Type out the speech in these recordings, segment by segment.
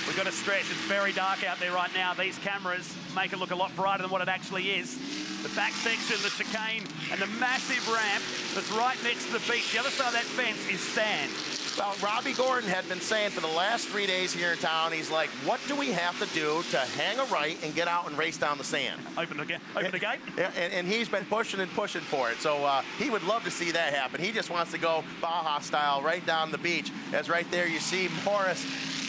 We've got to stress it's very dark out there right now. These cameras make it look a lot brighter than what it actually is. The back section, the chicane, and the massive ramp that's right next to the beach. The other side of that fence is sand. Well, Robbie Gordon had been saying for the last 3 days here in town, he's like, what do we have to do to hang a right and get out and race down the sand? Open the gate. Yeah, and he's been pushing and pushing for it. So he would love to see that happen. He just wants to go Baja style right down the beach. As right there you see Morris,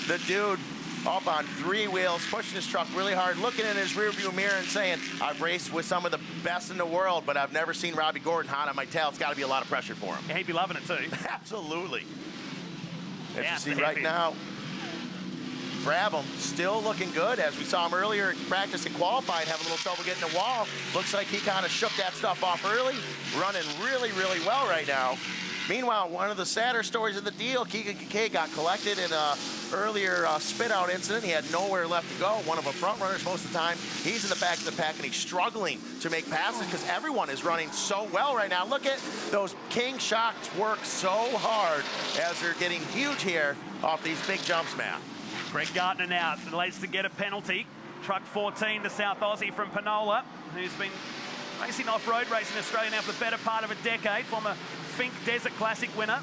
the dude, up on 3 wheels, pushing his truck really hard, looking in his rearview mirror and saying, I've raced with some of the best in the world, but I've never seen Robbie Gordon hot on my tail. It's got to be a lot of pressure for him. Yeah, he'd be loving it too. Absolutely. As Yeah, you see right now, Brabham still looking good. As we saw him earlier in practice and qualifying, having a little trouble getting the wall. Looks like he kind of shook that stuff off early. Running really, really well right now. Meanwhile, one of the sadder stories of the deal, Keegan Kincaid got collected in an earlier spit-out incident. He had nowhere left to go. One of the front runners most of the time. He's in the back of the pack, and he's struggling to make passes because everyone is running so well right now. Look at those King shocks work so hard as they're getting huge here off these big jumps, Matt. Greg Gardner now relates to get a penalty. Truck 14, the South Aussie from Panola, who's been racing off-road racing in Australia now for the better part of a decade. Former Fink Desert Classic winner.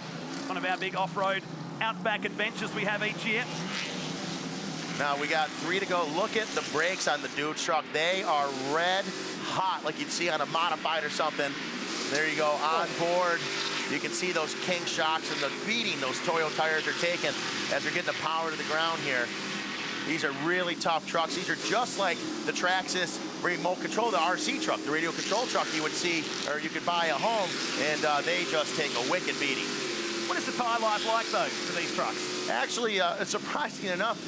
One of our big off-road outback adventures we have each year. Now we got 3 to go. Look at the brakes on the dude's truck. They are red hot, like you'd see on a modified or something. There you go, on board. You can see those King shocks and the beating those Toyo tires are taking as they're getting the power to the ground here. These are really tough trucks. These are just like the Traxxas remote control, the RC truck, the radio control truck you would see, or you could buy at home, and they just take a wicked beating. What is the tire life like, though, for these trucks? Actually, surprisingly enough,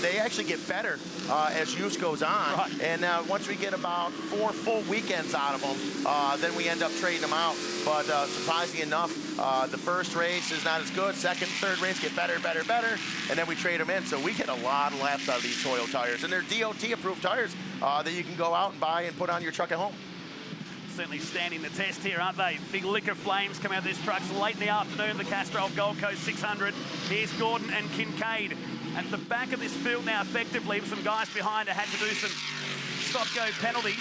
they actually get better as use goes on. Right. And once we get about 4 full weekends out of them, then we end up trading them out. But surprisingly enough, the first race is not as good. Second, third race get better, better, better. And then we trade them in. So we get a lot of laps out of these Toyo tires. And they're DOT-approved tires that you can go out and buy and put on your truck at home. Certainly standing the test here, aren't they? Big liquor flames come out of these trucks late in the afternoon, the Castrol Gold Coast 600. Here's Gordon and Kincaid. At the back of this field now, effectively, with some guys behind, had to do some stop-go penalties.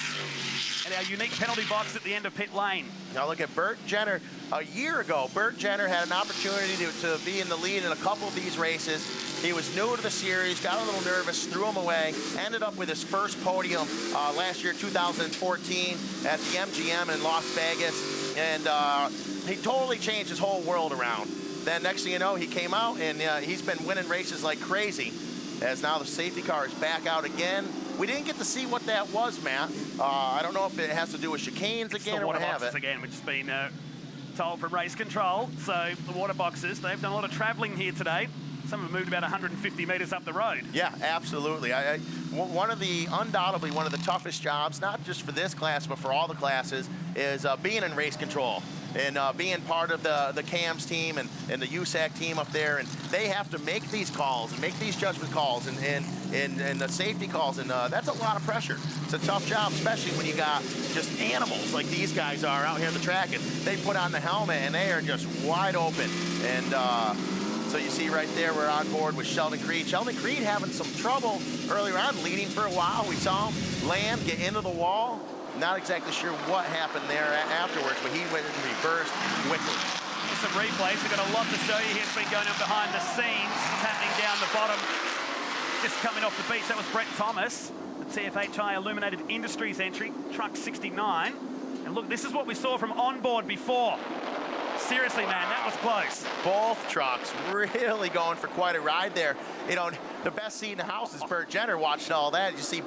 And our unique penalty box at the end of pit lane. Now look at Bert Jenner. A year ago, Bert Jenner had an opportunity to be in the lead in a couple of these races. He was new to the series, got a little nervous, threw him away, ended up with his first podium last year, 2014, at the MGM in Las Vegas. And he totally changed his whole world around. Then next thing you know, he came out and he's been winning races like crazy. As now the safety car is back out again. We didn't get to see what that was, Matt. I don't know if it has to do with chicanes again or what have it. Again, which has been told from race control. So the water boxes, they've done a lot of travelling here today. Some have moved about 150 metres up the road. Yeah, absolutely. Undoubtedly one of the toughest jobs, not just for this class, but for all the classes, is being in race control. And being part of the CAMS team and the USAC team up there, and they have to make these calls and make these judgment calls and the safety calls, and that's a lot of pressure. It's a tough job, especially when you got just animals like these guys are out here on the track, and they put on the helmet and they are just wide open. And so you see right there, we're on board with Sheldon Creed. Sheldon Creed having some trouble earlier on, leading for a while. We saw him land, get into the wall. Not exactly sure what happened there afterwards, but he went and reversed quickly. Some replays. We've got a lot to show you here. It's been going on behind the scenes. It's happening down the bottom. Just coming off the beach, that was Brett Thomas, the TFHI Illuminated Industries entry, truck 69. And look, this is what we saw from onboard before. Seriously, man, that was close. Both trucks really going for quite a ride there. You know, the best seat in the house is Bert Jenner watching all that. You see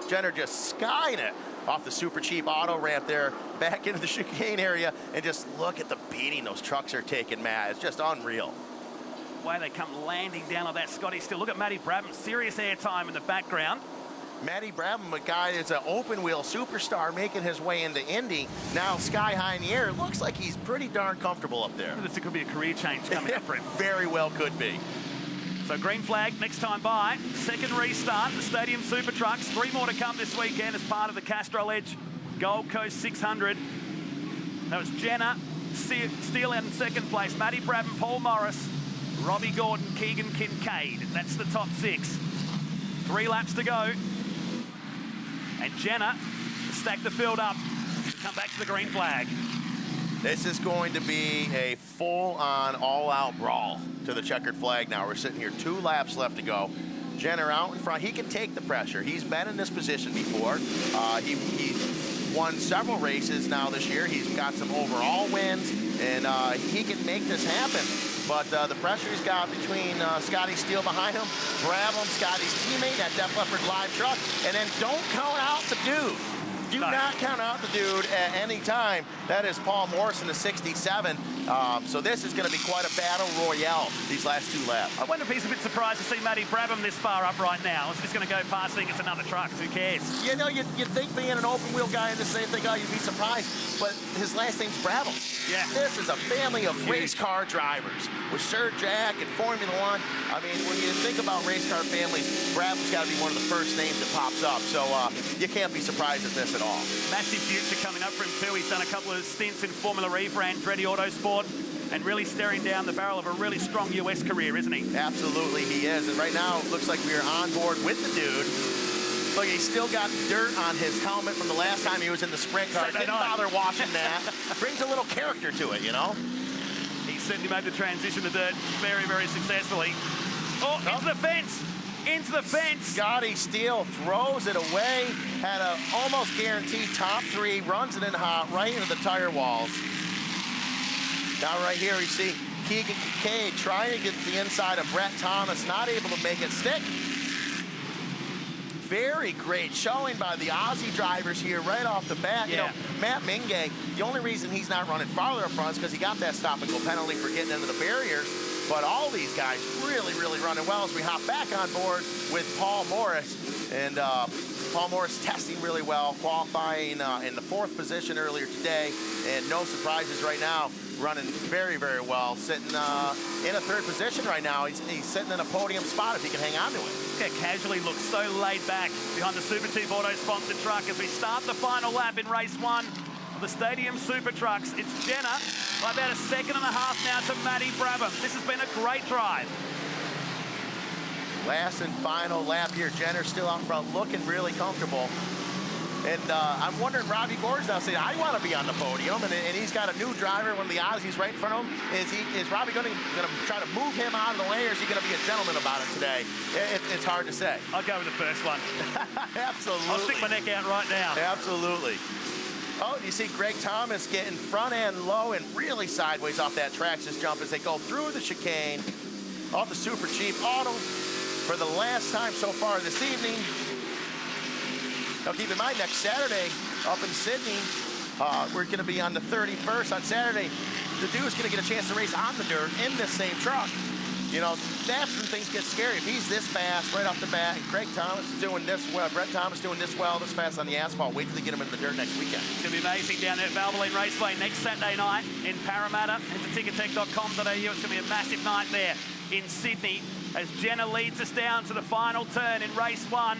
Jenner just skying it off the super cheap auto ramp there, back into the chicane area, and just look at the beating those trucks are taking, Matt. It's just unreal. The way they come landing down on that Scotty still. Look at Matty Brabham, serious airtime in the background. Matty Brabham, a guy that's an open wheel superstar making his way into Indy, now sky high in the air. Looks like he's pretty darn comfortable up there. This could be a career change coming up for him. Very well could be. So green flag next time by. Second restart, the Stadium Super Trucks. 3 more to come this weekend as part of the Castrol Edge Gold Coast 600. That was Jenner, Steele in second place. Matty Brabham, Paul Morris, Robbie Gordon, Keegan Kincaid. That's the top 6. 3 laps to go. And Jenner stack the field up, come back to the green flag. This is going to be a full-on, all-out brawl to the checkered flag now. We're sitting here 2 laps left to go. Jenner out in front. He can take the pressure. He's been in this position before. He's won several races now this year. He's got some overall wins, and he can make this happen. But the pressure he's got between Scotty Steele behind him, Brabham, Scotty's teammate, that Def Leppard live truck, and then don't count out the dude. Do not count out the dude at any time. That is Paul Morris in the 67. So this is going to be quite a battle royale these last 2 laps. I wonder if he's a bit surprised to see Matty Brabham this far up right now. He's just going to go past, think it's another truck. Who cares? You know, you'd think being an open wheel guy in the same thing, you'd be surprised. But his last name's Brabham. Yeah. This is a family of race car drivers with Sir Jack and Formula One. I mean, when you think about race car families, Brabham's got to be one of the first names that pops up. So you can't be surprised at this at all. Massive future coming up for him too. He's done a couple of stints in Formula E for Andretti Autosport and really staring down the barrel of a really strong US career, isn't he? Absolutely, he is. And right now, it looks like we are on board with the dude. Look, he's still got dirt on his helmet from the last time he was in the sprint car. Didn't bother washing that. Brings a little character to it, you know? He certainly made the transition to dirt very, very successfully. Oh, into the fence! Into the fence! Scotty Steele throws it away. Had a almost guaranteed top 3. Runs it in hot right into the tire walls. Now right here, you see Keegan Kincaid trying to get to the inside of Brett Thomas. Not able to make it stick. Very great showing by the Aussie drivers here right off the bat. Yeah. You know, Matt Mingay, the only reason he's not running farther up front is because he got that stop and go penalty for getting into the barriers. But all these guys really, really running well as we hop back on board with Paul Morris. And Paul Morris testing really well, qualifying in the 4th position earlier today. And no surprises right now, running very, very well. Sitting in a 3rd position right now. He's sitting in a podium spot if he can hang on to it. Yeah, casually looks so laid back behind the Super Chief Auto sponsored truck as we start the final lap in race 1 of the Stadium Super Trucks. It's Jenner by about 1.5 seconds now to Matty Brabham. This has been a great drive. Last and final lap here. Jenner still out front, looking really comfortable. And I'm wondering, Robbie Gordon's now saying, I want to be on the podium, and he's got a new driver, one of the Aussies right in front of him. Is Robbie going to try to move him out of the way, or is he going to be a gentleman about it today? It's hard to say. I'll go with the first one. Absolutely. I'll stick my neck out right now. Absolutely. Oh, you see Greg Thomas getting front end low and really sideways off that Traxxas jump as they go through the chicane off the Super Cheap Auto for the last time so far this evening. Now keep in mind, next Saturday up in Sydney, we're going to be on the 31st on Saturday. The dude's going to get a chance to race on the dirt in this same truck. You know, that's when things get scary. If he's this fast right off the bat, and Craig Thomas is doing this well, Brett Thomas doing this well, this fast on the asphalt, wait till they get him into the dirt next weekend. It's going to be amazing down there at Valvoline Raceway next Saturday night in Parramatta. Head to tickettech.com.au. It's going to be a massive night there in Sydney as Jenner leads us down to the final turn in race 1.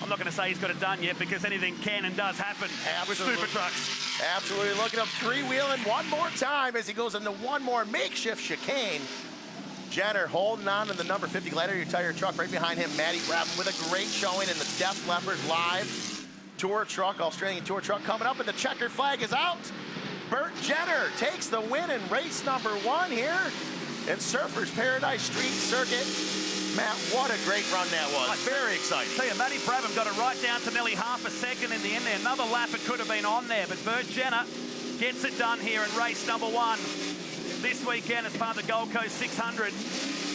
I'm not going to say he's got it done yet because anything can and does happen with Super Trucks. Absolutely. Looking up 3-wheeling one more time as he goes into one more makeshift chicane. Jenner holding on to the number 50 Gladiator tire truck right behind him. Matty Brabham with a great showing in the Def Leppard Live Tour truck, Australian Tour truck coming up, and the checkered flag is out. Bert Jenner takes the win in race number 1 here in Surfers Paradise Street Circuit. Matt, what a great run that was. Very exciting. I tell you, Matty Brabham got it right down to nearly half a second in the end there. Another lap it could have been on there, but Bert Jenner gets it done here in race number 1 this weekend as part of the Gold Coast 600.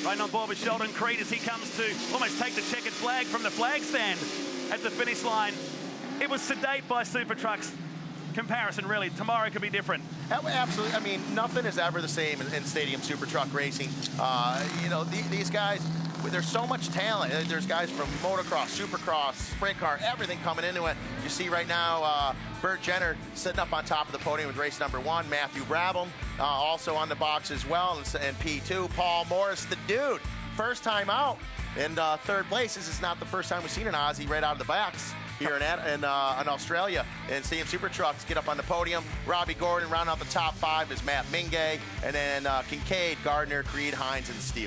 Right on board with Sheldon Creed as he comes to almost take the checkered flag from the flag stand at the finish line. It was sedate by Super Trucks. Comparison, really. Tomorrow could be different. Absolutely. I mean, nothing is ever the same in Stadium Super Truck racing. You know, these guys, there's so much talent. There's guys from motocross, supercross, sprint car, everything coming into it. You see right now, Bert Jenner sitting up on top of the podium with race number 1. Matthew Brabham also on the box as well, and P2. Paul Morris, the dude, first time out in 3rd place. This is not the first time we've seen an Aussie right out of the box here in Australia. And seeing Super Trucks get up on the podium. Robbie Gordon round out the top 5 is Matt Mingay, and then Kincaid, Gardner, Creed, Hines, and Steele.